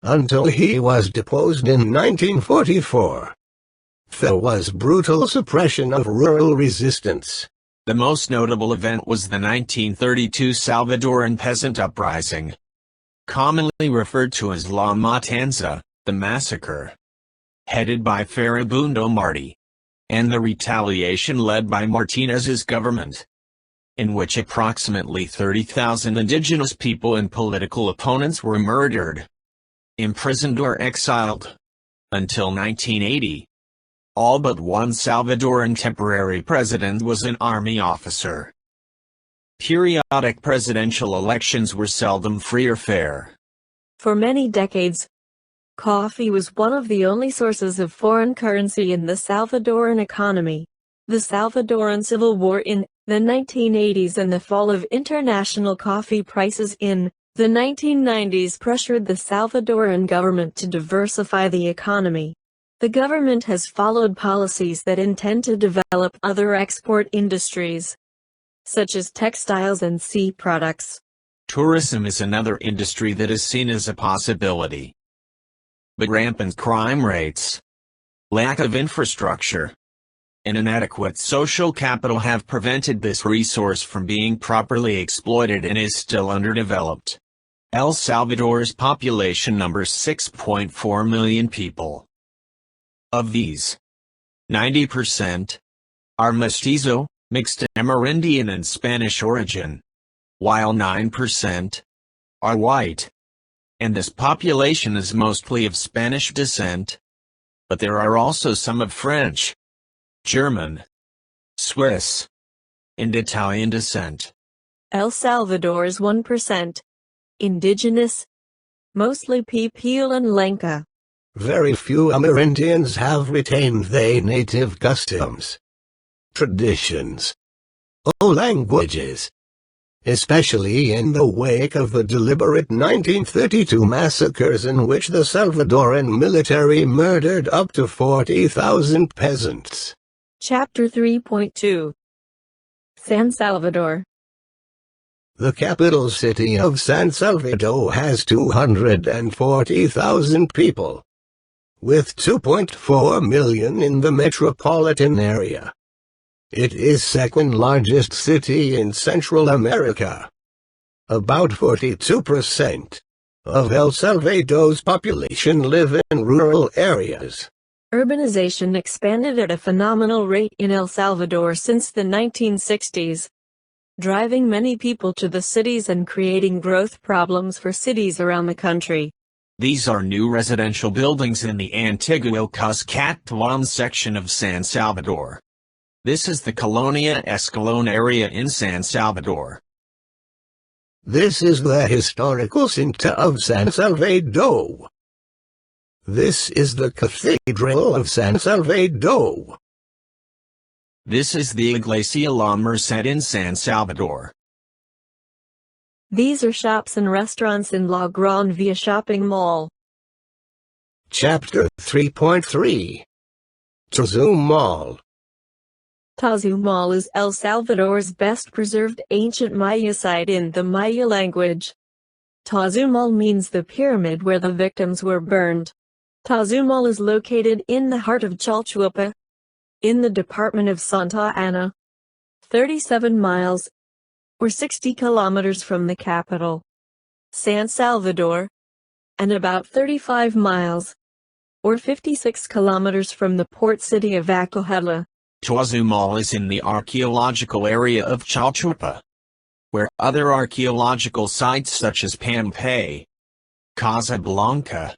until he was deposed in 1944, there was brutal suppression of rural resistance. The most notable event was the 1932 Salvadoran peasant uprising, commonly referred to as La Matanza, the massacre, headed by Farabundo Martí, and the retaliation led by Martinez's government, in which approximately 30,000 indigenous people and political opponents were murdered, imprisoned or exiled. Until 1980, all but one Salvadoran temporary president was an army officer. Periodic presidential elections were seldom free or fair. For many decades, coffee was one of the only sources of foreign currency in the Salvadoran economy. The Salvadoran Civil War in the 1980s and the fall of international coffee prices in the 1990s pressured the Salvadoran government to diversify the economy. The government has followed policies that intend to develop other export industries, such as textiles and sea products. Tourism is another industry that is seen as a possibility. But rampant crime rates, lack of infrastructure, and inadequate social capital have prevented this resource from being properly exploited and is still underdeveloped. El Salvador's population numbers 6.4 million people. Of these, 90% are mestizo, mixed Amerindian and Spanish origin, while 9% are white. And this population is mostly of Spanish descent, but there are also some of French, German, Swiss, and Italian descent. El Salvador is 1% indigenous, mostly Pipil and Lenca. Very few Amerindians have retained their native customs, traditions, or languages, especially in the wake of the deliberate 1932 massacres in which the Salvadoran military murdered up to 40,000 peasants. Chapter 3.2 San Salvador. The capital city of San Salvador has 240,000 people, with 2.4 million in the metropolitan area. It is second largest city in Central America. About 42% of El Salvador's population live in rural areas. Urbanization expanded at a phenomenal rate in El Salvador since the 1960s, driving many people to the cities and creating growth problems for cities around the country. These are new residential buildings in the Antigua Cuscatlán section of San Salvador. This is the Colonia Escalón area in San Salvador. This is the historical center of San Salvador. This is the Cathedral of San Salvador. This is the Iglesia La Merced in San Salvador. These are shops and restaurants in La Gran Via Shopping Mall. Chapter 3.3 Tazumal. Tazumal is El Salvador's best preserved ancient Maya site in the Maya language. Tazumal means the pyramid where the victims were burned. Tazumal is located in the heart of Chalchuapa, in the department of Santa Ana, 37 miles, or 60 kilometers from the capital, San Salvador, and about 35 miles, or 56 kilometers from the port city of Acohela. Tazumal is in the archaeological area of Chalchuapa, where other archaeological sites such as Pampay, Casablanca,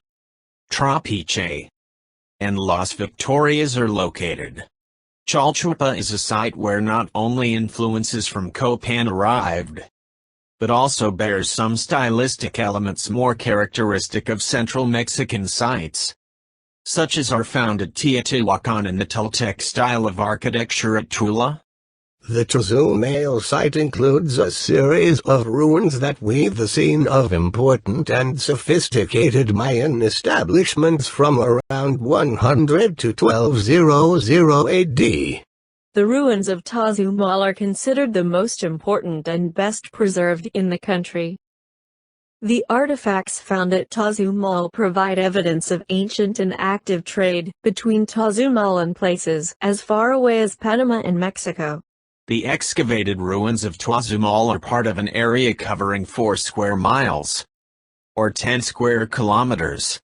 Trapiche, and Las Victorias are located. Chalchuapa is a site where not only influences from Copan arrived, but also bears some stylistic elements more characteristic of central Mexican sites, such as are found at Teotihuacan and the Toltec style of architecture at Tula. The Tazumal site includes a series of ruins that weave the scene of important and sophisticated Mayan establishments from around 100 to 1200 AD. The ruins of Tazumal are considered the most important and best preserved in the country. The artifacts found at Tazumal provide evidence of ancient and active trade between Tazumal and places as far away as Panama and Mexico. The excavated ruins of Tazumal are part of an area covering 4 square miles, or 10 square kilometers,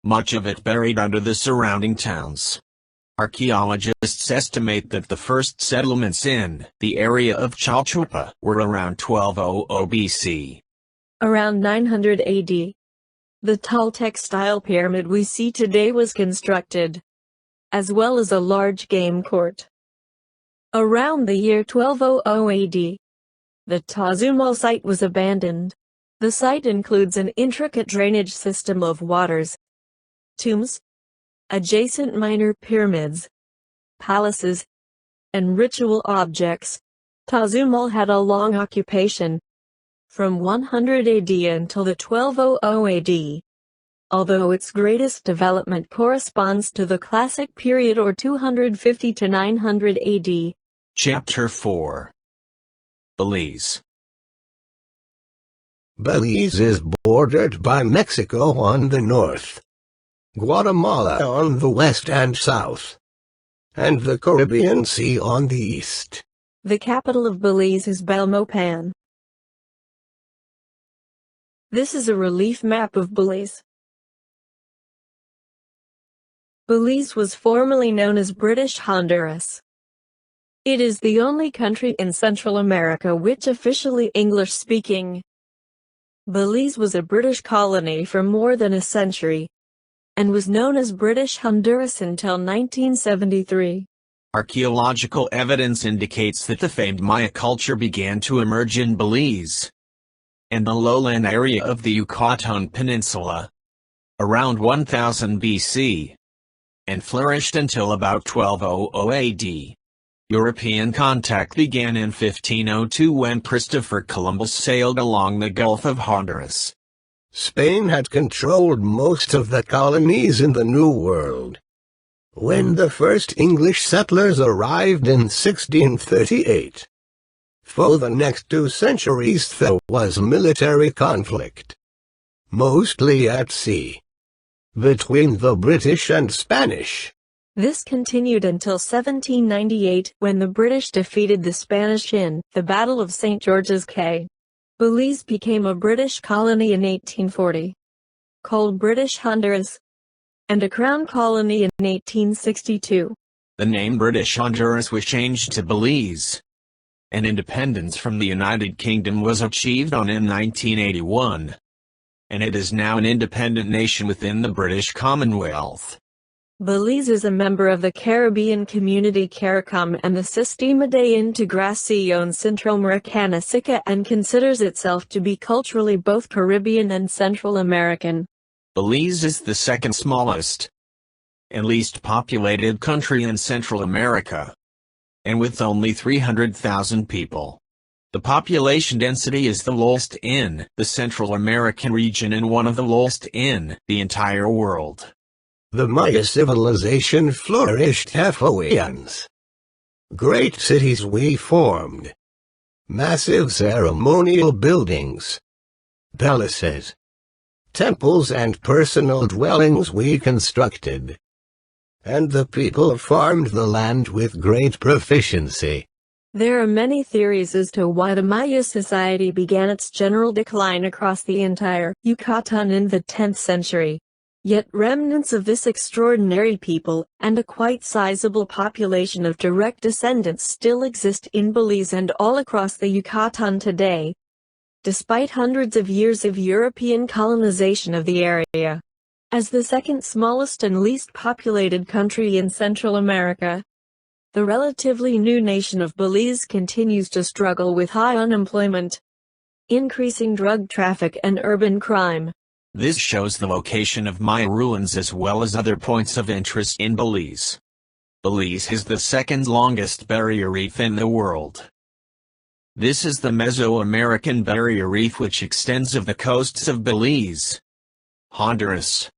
much of it buried under the surrounding towns. Archaeologists estimate that the first settlements in the area of Chalchuapa were around 1200 BC. Around 900 AD, the Toltec-style pyramid we see today was constructed, as well as a large game court. Around the year 1200 AD, the Tazumal site was abandoned. The site includes an intricate drainage system of waters, tombs, adjacent minor pyramids, palaces, and ritual objects. Tazumal had a long occupation, from 100 AD until the 1200 AD, although its greatest development corresponds to the Classic period or 250 to 900 AD. Chapter 4 Belize. Belize is bordered by Mexico on the north, Guatemala on the west and south, and the Caribbean Sea on the east. The capital of Belize is Belmopan. This is a relief map of Belize. Belize was formerly known as British Honduras. It is the only country in Central America which officially English-speaking. Belize was a British colony for more than a century, and was known as British Honduras until 1973. Archaeological evidence indicates that the famed Maya culture began to emerge in Belize and the lowland area of the Yucatan Peninsula around 1000 BC, and flourished until about 1200 AD. European contact began in 1502 when Christopher Columbus sailed along the Gulf of Honduras. Spain had controlled most of the colonies in the New World. When the first English settlers arrived in 1638, for the next 2 centuries there was military conflict, mostly at sea, between the British and Spanish. This continued until 1798 when the British defeated the Spanish in the Battle of St. George's Caye. Belize became a British colony in 1840, called British Honduras, and a crown colony in 1862. The name British Honduras was changed to Belize, and independence from the United Kingdom was achieved in 1981, and it is now an independent nation within the British Commonwealth. Belize is a member of the Caribbean Community CARICOM and the Sistema de Integración Centroamericana SICA and considers itself to be culturally both Caribbean and Central American. Belize is the second smallest and least populated country in Central America, and with only 300,000 people. The population density is the lowest in the Central American region and one of the lowest in the entire world. The Maya civilization flourished half eons. Great cities we formed. Massive ceremonial buildings. Palaces. Temples and personal dwellings we constructed. And the people farmed the land with great proficiency. There are many theories as to why the Maya society began its general decline across the entire Yucatan in the 10th century. Yet remnants of this extraordinary people, and a quite sizable population of direct descendants still exist in Belize and all across the Yucatan today, despite hundreds of years of European colonization of the area. As the second smallest and least populated country in Central America, the relatively new nation of Belize continues to struggle with high unemployment, increasing drug traffic and urban crime. This shows the location of Maya ruins as well as other points of interest in Belize. Belize has the second longest barrier reef in the world. This is the Mesoamerican Barrier Reef, which extends of the coasts of Belize, Honduras,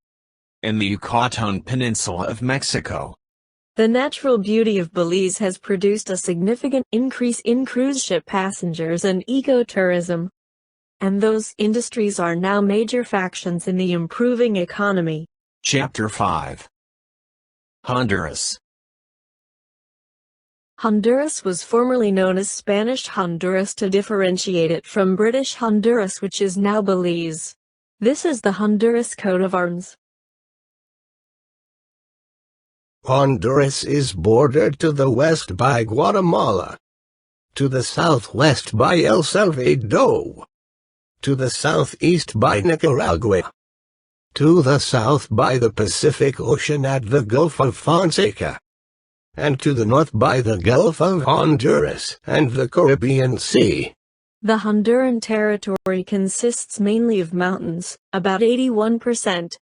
and the Yucatan Peninsula of Mexico. The natural beauty of Belize has produced a significant increase in cruise ship passengers and ecotourism, and those industries are now major factions in the improving economy. Chapter 5. Honduras. Honduras was formerly known as Spanish Honduras to differentiate it from British Honduras, which is now Belize. This is the Honduras coat of arms. Honduras is bordered to the west by Guatemala, to the southwest by El Salvador, to the southeast by Nicaragua, to the south by the Pacific Ocean at the Gulf of Fonseca, and to the north by the Gulf of Honduras and the Caribbean Sea. The Honduran territory consists mainly of mountains, about 81%.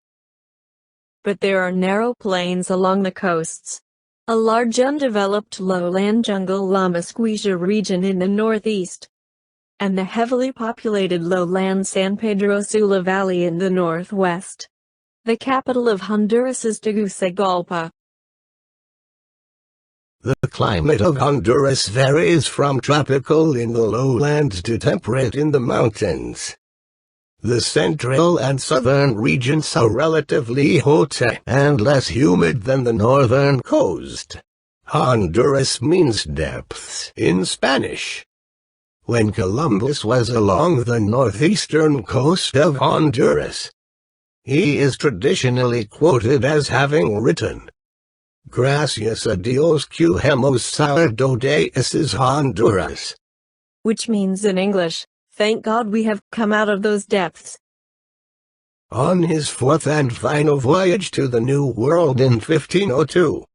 But there are narrow plains along the coasts, a large undeveloped lowland jungle La Mosquitia region in the northeast, and the heavily populated lowland San Pedro Sula Valley in the northwest. The capital of Honduras is Tegucigalpa. The climate of Honduras varies from tropical in the lowlands to temperate in the mountains. The central and southern regions are relatively hot and less humid than the northern coast. Honduras means depths in Spanish. When Columbus was along the northeastern coast of Honduras, he is traditionally quoted as having written, "Gracias a Dios que hemos salido de esas Honduras," which means in English, "Thank God we have come out of those depths." On his fourth and final voyage to the New World in 1502,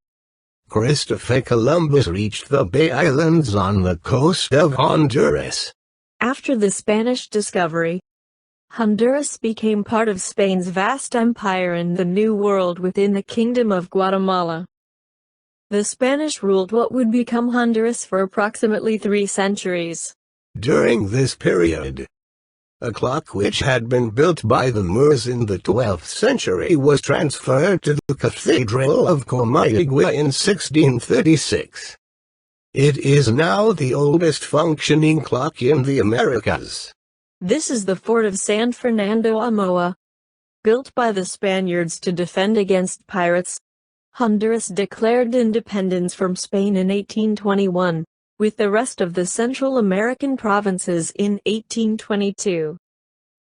Christopher Columbus reached the Bay Islands on the coast of Honduras. After the Spanish discovery, Honduras became part of Spain's vast empire in the New World within the Kingdom of Guatemala. The Spanish ruled what would become Honduras for approximately 3 centuries. During this period, a clock which had been built by the Moors in the 12th century was transferred to the Cathedral of Comayagua in 1636. It is now the oldest functioning clock in the Americas. This is the fort of San Fernando Amoa. Built by the Spaniards to defend against pirates, Honduras declared independence from Spain in 1821, with the rest of the Central American provinces in 1822.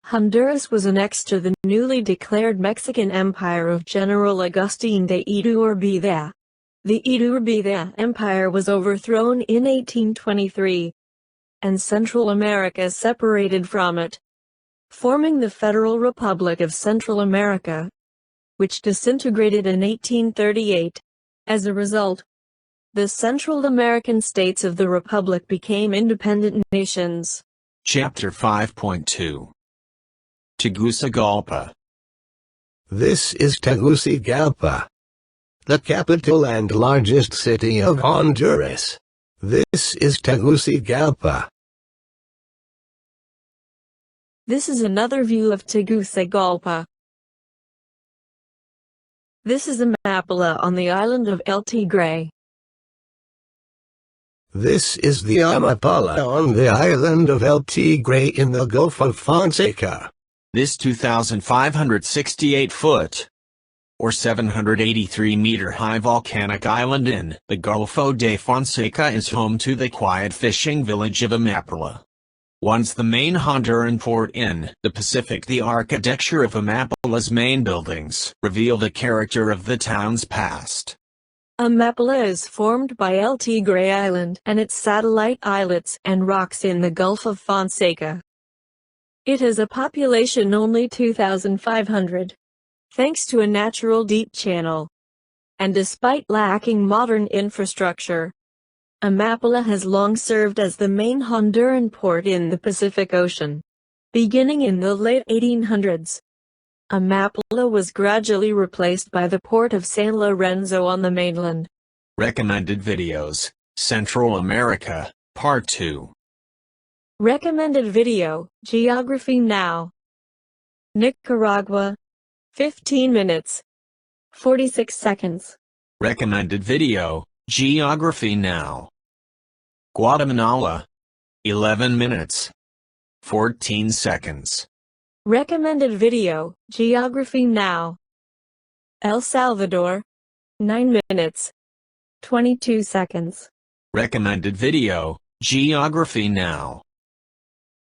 Honduras was annexed to the newly declared Mexican Empire of General Agustín de Iturbide. The Iturbide Empire was overthrown in 1823, and Central America separated from it, forming the Federal Republic of Central America, which disintegrated in 1838. As a result, the Central American states of the Republic became independent nations. Chapter 5.2. Tegucigalpa. This is Tegucigalpa, the capital and largest city of Honduras. This is Tegucigalpa. This is another view of Tegucigalpa. This is Amapala on the island of El Tigre. This is the Amapala on the island of El Tigre in the Gulf of Fonseca. This 2,568-foot, or 783-meter-high volcanic island in the Golfo de Fonseca is home to the quiet fishing village of Amapala. Once the main Honduran port in the Pacific, the architecture of Amapala's main buildings reveal the character of the town's past. Amapala is formed by El Tigre Island and its satellite islets and rocks in the Gulf of Fonseca. It has a population only 2,500, thanks to a natural deep channel. And despite lacking modern infrastructure, Amapala has long served as the main Honduran port in the Pacific Ocean. Beginning in the late 1800s, Amapala was gradually replaced by the port of San Lorenzo on the mainland. Recommended videos, Central America, Part 2. Recommended video, Geography Now. Nicaragua, 15 minutes, 46 seconds. Recommended video, Geography Now. Guatemala, 11 minutes, 14 seconds. Recommended video, Geography Now. El Salvador, 9 minutes, 22 seconds. Recommended video, Geography Now.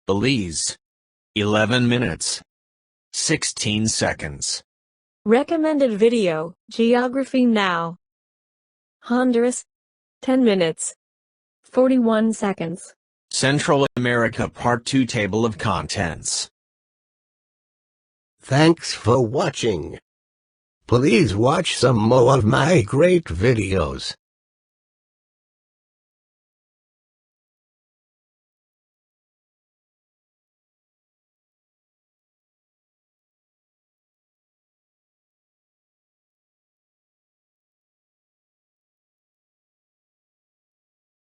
Belize, 11 minutes, 16 seconds. Recommended video, Geography Now. Honduras, 10 minutes, 41 seconds. Central America Part 2 Table of Contents. Thanks for watching. Please watch some more of my great videos.